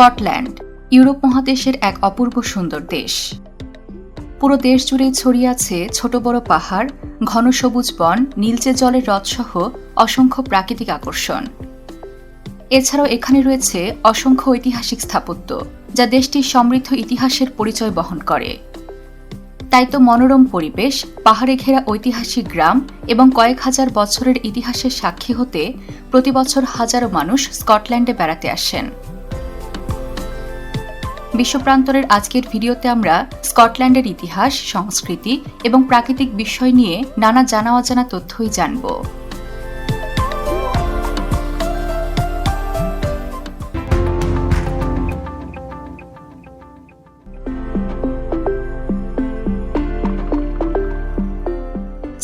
Scotland Europe মহাদেশের এক অপূর্ব সুন্দর দেশ। পুরো দেশ জুড়েই ছড়িয়ে আছে ছোট বড় পাহাড়, ঘন সবুজ বন, নীলচে জলের হ্রদসহ অসংখ্য প্রাকৃতিক আকর্ষণ। এছাড়াও এখানে রয়েছে অসংখ্য ঐতিহাসিক স্থাপত্য, যা দেশটির সমৃদ্ধ ইতিহাসের পরিচয় বহন করে। তাই তো মনোরম পরিবেশ, পাহাড়ে ঘেরা ঐতিহাসিক গ্রাম এবং কয়েক হাজার বছরের ইতিহাসের সাক্ষী হতে প্রতিবছর হাজারো মানুষ স্কটল্যান্ডে বেড়াতে আসেন। বিশ্বপ্রান্তরের আজকের ভিডিওতে আমরা স্কটল্যান্ডের ইতিহাস, সংস্কৃতি এবং প্রাকৃতিক বিষয় নিয়ে নানা জানা অজানা তথ্যই জানব।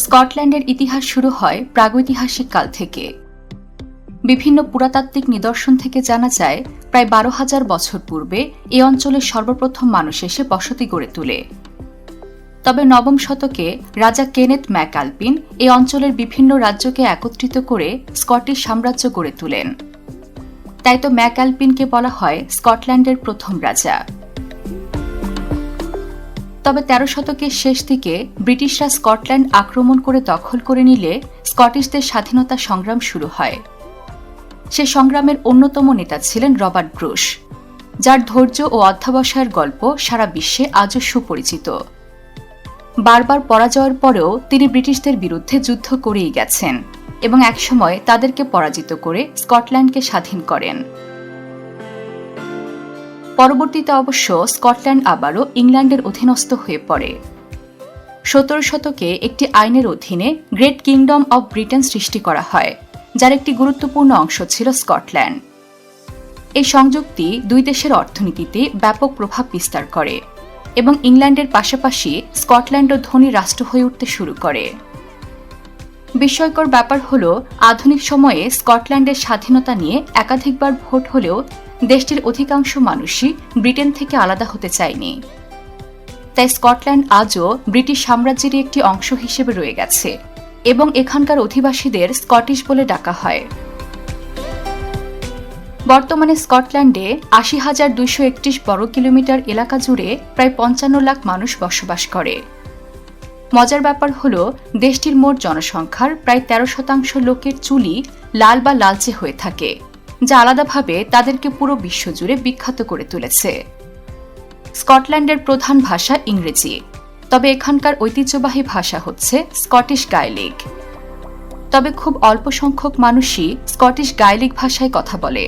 স্কটল্যান্ডের ইতিহাস শুরু হয় প্রাগৈতিহাসিক কাল থেকে। বিভিন্ন পুরাতাত্ত্বিক নিদর্শন থেকে জানা যায় প্রায় 12,000 বছর পূর্বে এই অঞ্চলে সর্বপ্রথম মানুষ এসে বসতি গড়ে তোলে। তবে নবম শতকে রাজা কেনেথ ম্যাকআলপিন এই অঞ্চলের বিভিন্ন রাজ্যকে একত্রিত করে স্কটিশ সাম্রাজ্য গড়ে তোলেন। তাই তো ম্যাকআলপিনকে বলা হয় স্কটল্যান্ডের প্রথম রাজা। তবে 13 শতকের শেষ দিকে ব্রিটিশরা স্কটল্যান্ড আক্রমণ করে দখল করে নিলে স্কটিশদের স্বাধীনতা সংগ্রাম শুরু হয়। সে সংগ্রামের অন্যতম নেতা ছিলেন রবার্ট ব্রুস, যার ধৈর্য ও অধ্যবসায়ের গল্প সারা বিশ্বে আজও সুপরিচিত। বারবার পরাজয়ের পরেও তিনি ব্রিটিশদের বিরুদ্ধে যুদ্ধ করেই গেছেন এবং একসময় তাদেরকে পরাজিত করে স্কটল্যান্ডকে স্বাধীন করেন। পরবর্তীতে অবশ্য স্কটল্যান্ড আবারও ইংল্যান্ডের অধীনস্থ হয়ে পড়ে। 17 শতকে একটি আইনের অধীনে গ্রেট কিংডম অব ব্রিটেন সৃষ্টি করা হয়, যার একটি গুরুত্বপূর্ণ অংশ ছিল স্কটল্যান্ড। এই সংযুক্তি দুই দেশের অর্থনীতিতে ব্যাপক প্রভাব বিস্তার করে এবং ইংল্যান্ডের পাশাপাশি স্কটল্যান্ডও ধনী রাষ্ট্র হয়ে উঠতে শুরু করে। বিস্ময়কর ব্যাপার হল, আধুনিক সময়ে স্কটল্যান্ডের স্বাধীনতা নিয়ে একাধিকবার ভোট হলেও দেশটির অধিকাংশ মানুষই ব্রিটেন থেকে আলাদা হতে চায়নি। তাই স্কটল্যান্ড আজও ব্রিটিশ সাম্রাজ্যেরই একটি অংশ হিসেবে রয়ে গেছে এবং এখানকার অধিবাসীদের স্কটিশ বলে ডাকা হয়। বর্তমানে স্কটল্যান্ডে 80,231 বর্গ কিলোমিটার এলাকা জুড়ে প্রায় 55 লাখ মানুষ বসবাস করে। মজার ব্যাপার হল, দেশটির মোট জনসংখ্যার প্রায় 13% লোকের চুলই লাল বা লালচে হয়ে থাকে, যা আলাদাভাবে তাদেরকে পুরো বিশ্বজুড়ে বিখ্যাত করে তুলেছে। স্কটল্যান্ডের প্রধান ভাষা ইংরেজি, তবে এখানকার ঐতিহ্যবাহী ভাষা হচ্ছে স্কটিশ গায়লিক। তবে খুব অল্প সংখ্যক মানুষই স্কটিশ গায়লিক ভাষায় কথা বলে।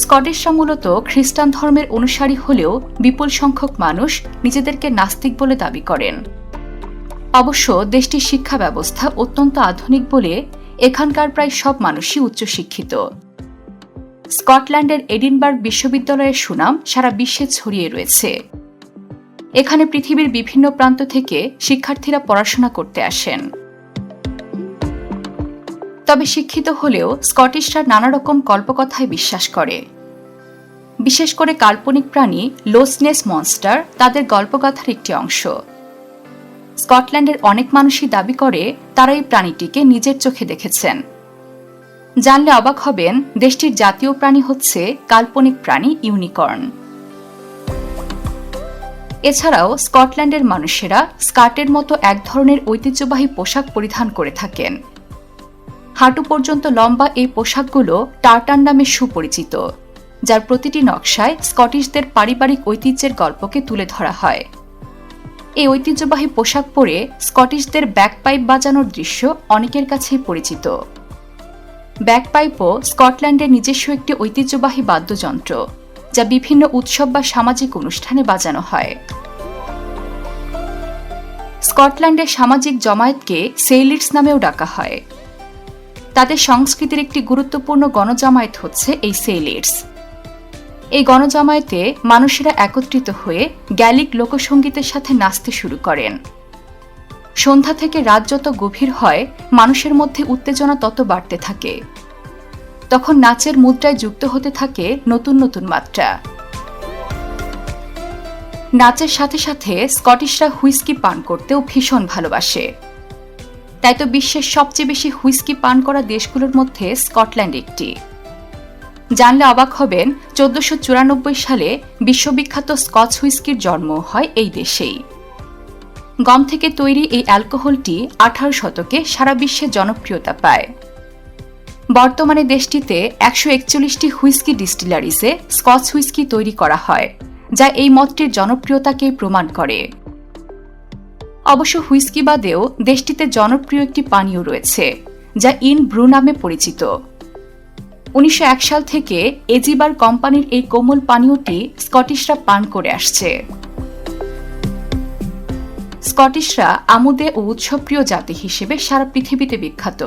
স্কটিশরা মূলত খ্রিস্টান ধর্মের অনুসারী হলেও বিপুল সংখ্যক মানুষ নিজেদেরকে নাস্তিক বলে দাবি করেন। অবশ্য দেশটির শিক্ষা ব্যবস্থা অত্যন্ত আধুনিক বলে এখানকার প্রায় সব মানুষই উচ্চশিক্ষিত। স্কটল্যান্ডের এডিনবার্গ বিশ্ববিদ্যালয়ের সুনাম সারা বিশ্বে ছড়িয়ে রয়েছে। এখানে পৃথিবীর বিভিন্ন প্রান্ত থেকে শিক্ষার্থীরা পড়াশোনা করতে আসেন। তবে শিক্ষিত হলেও স্কটিশরা নানা রকম কল্পকথায় বিশ্বাস করে। বিশেষ করে কাল্পনিক প্রাণী লোচ নেস মনস্টার তাদের গল্পগাথার একটি অংশ। স্কটল্যান্ডের অনেক মানুষই দাবি করে তারা এই প্রাণীটিকে নিজের চোখে দেখেছেন। জানলে অবাক হবেন, দেশটির জাতীয় প্রাণী হচ্ছে কাল্পনিক প্রাণী ইউনিকর্ন। এছাড়াও স্কটল্যান্ডের মানুষেরা স্কার্টের মতো এক ধরনের ঐতিহ্যবাহী পোশাক পরিধান করে থাকেন। হাঁটু পর্যন্ত লম্বা এই পোশাকগুলো টার্টান নামে সুপরিচিত, যার প্রতিটি নকশায় স্কটিশদের পারিবারিক ঐতিহ্যের গল্পকে তুলে ধরা হয়। এই ঐতিহ্যবাহী পোশাক পরে স্কটিশদের ব্যাকপাইপ বাজানোর দৃশ্য অনেকের কাছেই পরিচিত। ব্যাকপাইপও স্কটল্যান্ডের নিজস্ব একটি ঐতিহ্যবাহী বাদ্যযন্ত্র, যা বিভিন্ন উৎসব বা সামাজিক অনুষ্ঠানে বাজানো হয়। স্কটল্যান্ডের সামাজিক জমায়েতকে সেইলিটস নামেও ডাকা হয়। তাদের সংস্কৃতির একটি গুরুত্বপূর্ণ গণজামায়াত হচ্ছে এই সেইলিটস। এই গণজামায়াতে মানুষেরা একত্রিত হয়ে গ্যালিক লোকসঙ্গীতের সাথে নাচতে শুরু করেন। সন্ধ্যা থেকে রাত যত গভীর হয়, মানুষের মধ্যে উত্তেজনা তত বাড়তে থাকে। তখন নাচের মুদ্রায় যুক্ত হতে থাকে নতুন নতুন মাত্রা। নাচের সাথে সাথে স্কটিশরা হুইস্কি পান করতেও ভীষণ ভালোবাসে। তাই তো বিশ্বের সবচেয়ে বেশি হুইস্কি পান করা দেশগুলোর মধ্যে স্কটল্যান্ড একটি। জানলে অবাক হবেন 1494 সালে বিশ্ববিখ্যাত স্কচ হুইস্কির জন্ম হয় এই দেশেই। গম থেকে তৈরি এই অ্যালকোহলটি 18 শতকে সারা বিশ্বে জনপ্রিয়তা পায়। বর্তমানে দেশটিতে 141টি হুইস্কি ডিস্টিলারিজে স্কচ হুইস্কি তৈরি করা হয়, যা এই মতটির জনপ্রিয়তাকে প্রমাণ করে। অবশ্য হুইস্কি বাদেও দেশটিতে জনপ্রিয় একটি পানীয় রয়েছে, যা ইন ব্রু নামে পরিচিত। 1901 সাল থেকে এজিবার কোম্পানির এই কোমল পানীয়টি স্কটিশরা পান করে আসছে। স্কটিশরা আমোদে ও উৎসবপ্রিয় জাতি হিসেবে সারা পৃথিবীতে বিখ্যাত।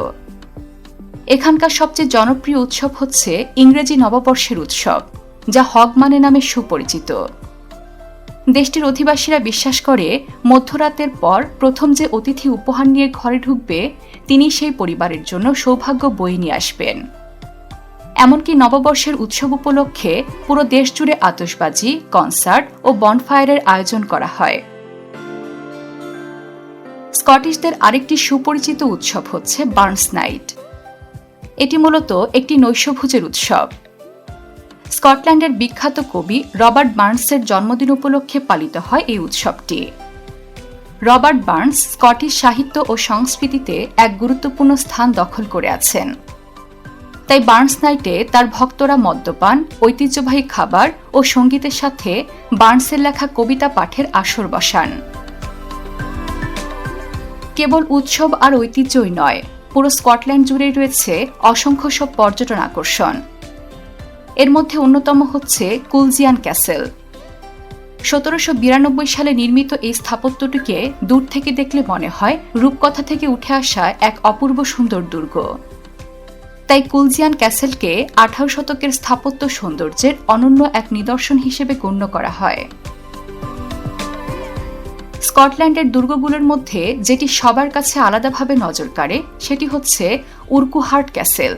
এখানকার সবচেয়ে জনপ্রিয় উৎসব হচ্ছে ইংরেজি নববর্ষের উৎসব, যা হগমানে নামে সুপরিচিত। দেশটির অধিবাসীরা বিশ্বাস করে মধ্যরাতের পর প্রথম যে অতিথি উপহার নিয়ে ঘরে ঢুকবে তিনি সেই পরিবারের জন্য সৌভাগ্য বয়ে নিয়ে আসবেন। এমনকি নববর্ষের উৎসব উপলক্ষে পুরো দেশ জুড়ে আতশবাজি, কনসার্ট ও বনফায়ারের আয়োজন করা হয়। স্কটিশদের আরেকটি সুপরিচিত উৎসব হচ্ছে বার্নস নাইট। এটি মূলত একটি নৈশভোজের উৎসব। স্কটল্যান্ডের বিখ্যাত কবি রবার্ট বার্নসের জন্মদিন উপলক্ষে পালিত হয় এই উৎসবটি। রবার্ট বার্নস স্কটিশ সাহিত্য ও সংস্কৃতিতে এক গুরুত্বপূর্ণ স্থান দখল করে আছেন। তাই বার্নস নাইটে তার ভক্তরা মদ্যপান, ঐতিহ্যবাহী খাবার ও সঙ্গীতের সাথে বার্নসের লেখা কবিতা পাঠের আসর বসান। কেবল উৎসব আর ঐতিহ্যই নয়, পুরো স্কটল্যান্ড জুড়েই রয়েছে অসংখ্য সব পর্যটন আকর্ষণ। এর মধ্যে অন্যতম হচ্ছে কুলজিয়ান ক্যাসেল। 1792 সালে নির্মিত এই স্থাপত্যটিকে দূর থেকে দেখলে মনে হয় রূপকথা থেকে উঠে আসা এক অপূর্ব সুন্দর দুর্গ। তাই কুলজিয়ান ক্যাসেলকে 18 শতকের স্থাপত্য সৌন্দর্যের অনন্য এক নিদর্শন হিসেবে গণ্য করা হয়। স্কটল্যান্ডের দুর্গগুলোর মধ্যে যেটি সবার কাছে আলাদাভাবে নজর কাড়ে সেটি হচ্ছে উরকুহার্ট ক্যাসেল।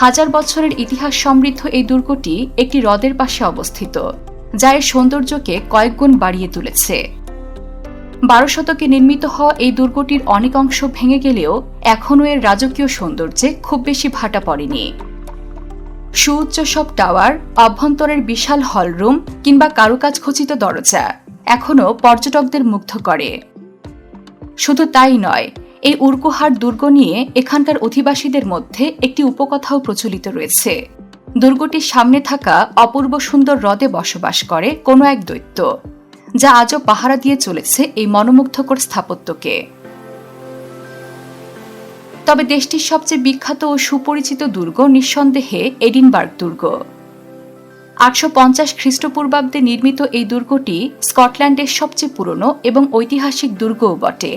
1000 বছরের ইতিহাস সমৃদ্ধ এই দুর্গটি একটি হ্রদের পাশে অবস্থিত, যা এর সৌন্দর্যকে কয়েকগুণ বাড়িয়ে তুলেছে। 12 শতকে নির্মিত হওয়া এই দুর্গটির অনেক অংশ ভেঙে গেলেও এখনও এর রাজকীয় সৌন্দর্যে খুব বেশি ভাটা পড়েনি। সুউচ্চ সব টাওয়ার, অভ্যন্তরের বিশাল হলরুম কিংবা কারুকাজ খচিত দরজা এখনও পর্যটকদের মুগ্ধ করে। শুধু তাই নয়, এই উরকুহার্ট দুর্গ নিয়ে এখানকার অধিবাসীদের মধ্যে একটি উপকথাও প্রচলিত রয়েছে। দুর্গটির সামনে থাকা অপূর্ব সুন্দর হ্রদে বসবাস করে কোনো এক দৈত্য, যা আজও পাহারা দিয়ে চলেছে এই মনোমুগ্ধকর স্থাপত্যকে। তবে দেশটির সবচেয়ে বিখ্যাত ও সুপরিচিত দুর্গ নিঃসন্দেহে এডিনবার্গ দুর্গ। 850 খ্রিস্টপূর্বাব্দে নির্মিত এই দুর্গটি স্কটল্যান্ডের সবচেয়ে পুরনো এবং ঐতিহাসিক দুর্গও বটে।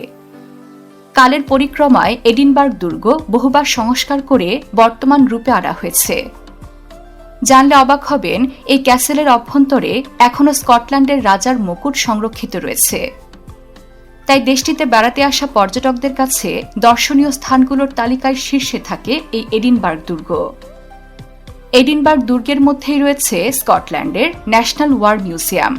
কালের পরিক্রমায় এডিনবার্গ দুর্গ বহুবার সংস্কার করে বর্তমান রূপে আনা হয়েছে। জানলে অবাক হবেন, এই ক্যাসেলের অভ্যন্তরে এখনও স্কটল্যান্ডের রাজার মুকুট সংরক্ষিত রয়েছে। তাই দেশটিতে বেড়াতে আসা পর্যটকদের কাছে দর্শনীয় স্থানগুলোর তালিকায় শীর্ষে থাকে এই এডিনবার্গ দুর্গ। এডিনবার্গ দুর্গের মধ্যেই রয়েছে স্কটল্যান্ডের ন্যাশনাল ওয়ার মিউজিয়াম।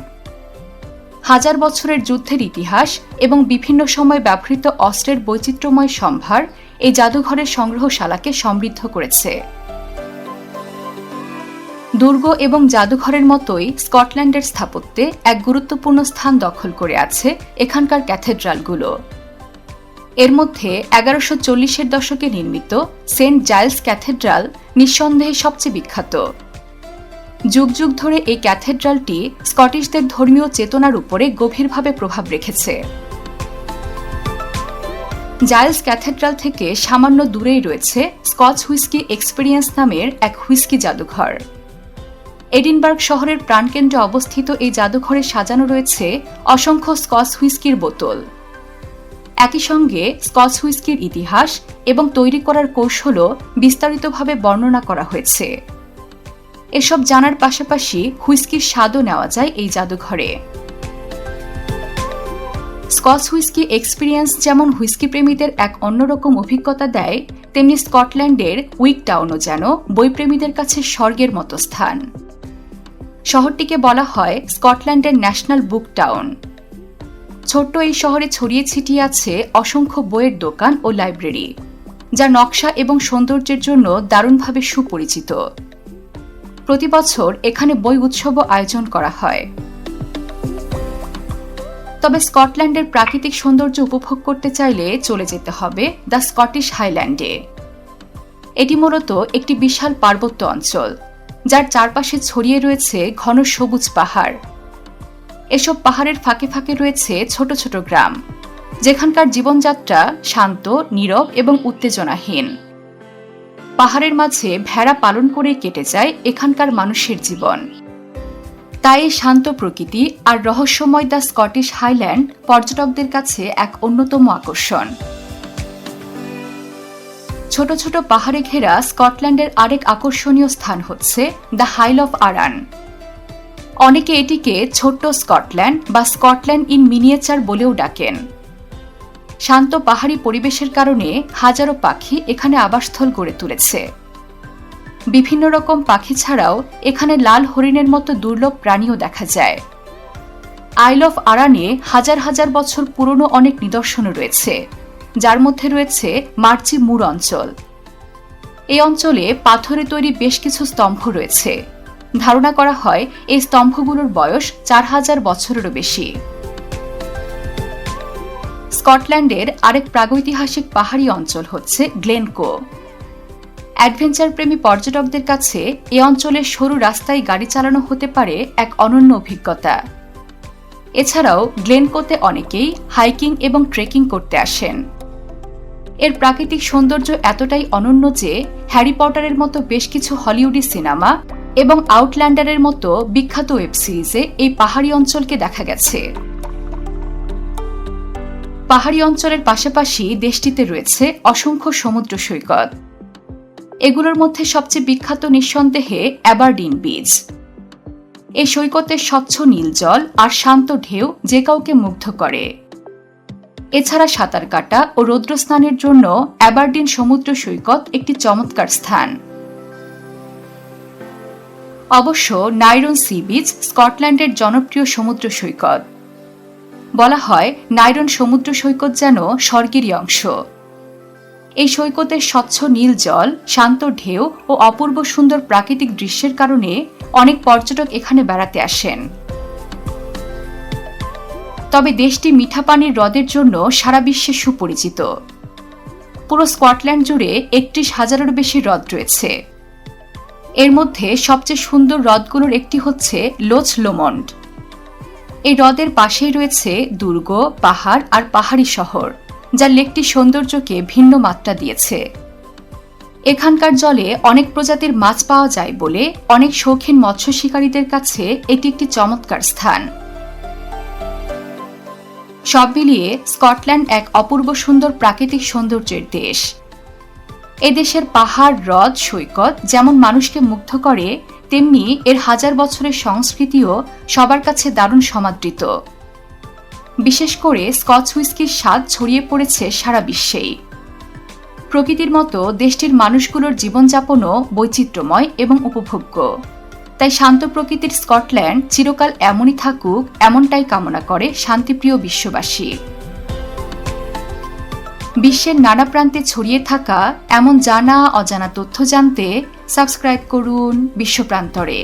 1000 বছরের যুদ্ধের ইতিহাস এবং বিভিন্ন সময় ব্যবহৃত অস্ত্রের বৈচিত্র্যময় সম্ভার এই জাদুঘরের সংগ্রহশালাকে সমৃদ্ধ করেছে। দুর্গ এবং জাদুঘরের মতোই স্কটল্যান্ডের স্থাপত্যে এক গুরুত্বপূর্ণ স্থান দখল করে আছে এখানকার ক্যাথেড্রালগুলো। এর মধ্যে 1140-এর দশকে নির্মিত সেন্ট জাইলস ক্যাথেড্রাল নিঃসন্দেহে সবচেয়ে বিখ্যাত। যুগ যুগ ধরে এই ক্যাথেড্রালটি স্কটিশদের ধর্মীয় চেতনার উপরে গভীরভাবে প্রভাব রেখেছে। জাইলস ক্যাথেড্রাল থেকে সামান্য দূরেই রয়েছে স্কচ হুইস্কি এক্সপেরিয়েন্স নামের এক হুইস্কি জাদুঘর। এডিনবার্গ শহরের প্রাণকেন্দ্রে অবস্থিত এই জাদুঘরে সাজানো রয়েছে অসংখ্য স্কচ হুইস্কির বোতল। একই সঙ্গে স্কচ হুইস্কির ইতিহাস এবং তৈরি করার কৌশলও বিস্তারিতভাবে বর্ণনা করা হয়েছে। এসব জানার পাশাপাশি হুইস্কির স্বাদও নেওয়া যায় এই জাদুঘরে। স্কচ হুইস্কি এক্সপেরিয়েন্স যেমন হুইস্কি প্রেমীদের এক অন্যরকম অভিজ্ঞতা দেয়, তেমনি স্কটল্যান্ডের উইক টাউনও যেন বইপ্রেমীদের কাছে স্বর্গের মতো স্থান। শহরটিকে বলা হয় স্কটল্যান্ডের ন্যাশনাল বুক টাউন। ছোট্ট এই শহরে ছড়িয়ে ছিটিয়ে আছে অসংখ্য বইয়ের দোকান ও লাইব্রেরি, যা নকশা এবং সৌন্দর্যের জন্য দারুণভাবে সুপরিচিত। প্রতি বছর এখানে বই উৎসবও আয়োজন করা হয়। তবে স্কটল্যান্ডের প্রাকৃতিক সৌন্দর্য উপভোগ করতে চাইলে চলে যেতে হবে দ্য স্কটিশ হাইল্যান্ডে। এটি মূলত একটি বিশাল পার্বত্য অঞ্চল, যার চারপাশে ছড়িয়ে রয়েছে ঘন সবুজ পাহাড়। এসব পাহাড়ের ফাঁকে ফাঁকে রয়েছে ছোট ছোট গ্রাম, যেখানকার জীবনযাত্রা শান্ত, নীরব এবং উত্তেজনাহীন। পাহাড়ের মাঝে ভেড়া পালন করে কেটে যায় এখানকার মানুষের জীবন। তাই এই শান্ত প্রকৃতি আর রহস্যময় দ্য স্কটিশ হাইল্যান্ড পর্যটকদের কাছে এক অন্যতম আকর্ষণ। ছোট ছোট পাহাড়ে ঘেরা স্কটল্যান্ডের আরেক আকর্ষণীয় স্থান হচ্ছে দ্য হাইল অফ আরান। অনেকে এটিকে ছোট্ট স্কটল্যান্ড বা স্কটল্যান্ড ইন মিনিয়েচার বলেও ডাকেন। শান্ত পাহাড়ি পরিবেশের কারণে হাজারো পাখি এখানে আবাসস্থল গড়ে তুলেছে। বিভিন্ন রকম পাখি ছাড়াও এখানে লাল হরিণের মতো দুর্লভ প্রাণীও দেখা যায়। আইল অফ আরানে হাজার হাজার বছর পুরনো অনেক নিদর্শনও রয়েছে, যার মধ্যে রয়েছে মার্চি মুর অঞ্চল। এই অঞ্চলে পাথরে তৈরি বেশ কিছু স্তম্ভ রয়েছে। ধারণা করা হয় এই স্তম্ভগুলোর বয়স 4000 বছরেরও বেশি। স্কটল্যান্ডের আরেক প্রাগৈতিহাসিক পাহাড়ি অঞ্চল হচ্ছে গ্লেনকো। অ্যাডভেঞ্চার প্রেমী পর্যটকদের কাছে এ অঞ্চলের সরু রাস্তায় গাড়ি চালানো হতে পারে এক অনন্য অভিজ্ঞতা। এছাড়াও গ্লেনকোতে অনেকেই হাইকিং এবং ট্রেকিং করতে আসেন। এর প্রাকৃতিক সৌন্দর্য এতটাই অনন্য যে হ্যারি পটারের মতো বেশ কিছু হলিউডি সিনেমা এবং আউটল্যান্ডারের মতো বিখ্যাত ওয়েব সিরিজে এই পাহাড়ি অঞ্চলকে দেখা গেছে। পাহাড়ি অঞ্চলের পাশাপাশি দেশটিতে রয়েছে অসংখ্য সমুদ্র সৈকত। এগুলোর মধ্যে সবচেয়ে বিখ্যাত নিঃসন্দেহে অ্যাবারডিন বিচ। এই সৈকতের স্বচ্ছ নীল জল আর শান্ত ঢেউ যে কাউকে মুগ্ধ করে। এছাড়া সাঁতার কাটা ও রৌদ্র স্নানের জন্য অ্যাবারডিন সমুদ্র সৈকত একটি চমৎকার স্থান। অবশ্য নাইরন সি বিচ স্কটল্যান্ডের জনপ্রিয় সমুদ্র সৈকত। বলা হয় নাইরন সমুদ্র সৈকত যেন স্বর্গেরই অংশ। এই সৈকতের স্বচ্ছ নীল জল, শান্ত ঢেউ ও অপূর্ব সুন্দর প্রাকৃতিক দৃশ্যের কারণে অনেক পর্যটক এখানে বেড়াতে আসেন। তবে দেশটি মিঠা পানির হ্রদের জন্য সারা বিশ্বে সুপরিচিত। পুরো স্কটল্যান্ড জুড়ে 31,000-এরও বেশি হ্রদ রয়েছে। এর মধ্যে সবচেয়ে সুন্দর হ্রদগুলোর একটি হচ্ছে লোচ লোমন্ড। এই হ্রদের পাশেই রয়েছে দুর্গ, পাহাড় আর পাহাড়ি শহর, যা লেকটির সৌন্দর্যকে ভিন্ন মাত্রা দিয়েছে। এখানকার জলে অনেক প্রজাতির মাছ পাওয়া যায় বলে অনেক শৌখিন মৎস্য শিকারীদের কাছে এটি একটি চমৎকার স্থান। সব মিলিয়ে স্কটল্যান্ড এক অপূর্ব সুন্দর প্রাকৃতিক সৌন্দর্যের দেশ। এদেশের পাহাড়, হ্রদ, সৈকত যেমন মানুষকে মুগ্ধ করে, তেমনি এর হাজার বছরের সংস্কৃতিও সবার কাছে দারুণ সমাদৃত। বিশেষ করে স্কচ হুইস্কির স্বাদ ছড়িয়ে পড়েছে সারা বিশ্বেই। প্রকৃতির মতো দেশটির মানুষগুলোর জীবনযাপনও বৈচিত্র্যময় এবং উপভোগ্য। তাই শান্ত প্রকৃতির স্কটল্যান্ড চিরকাল এমনই থাকুক, এমনটাই কামনা করে শান্তিপ্রিয় বিশ্ববাসী। বিশ্বের নানা প্রান্তে ছড়িয়ে থাকা এমন জানা অজানা তথ্য জানতে সাবস্ক্রাইব করুন বিশ্বপ্রান্তরে।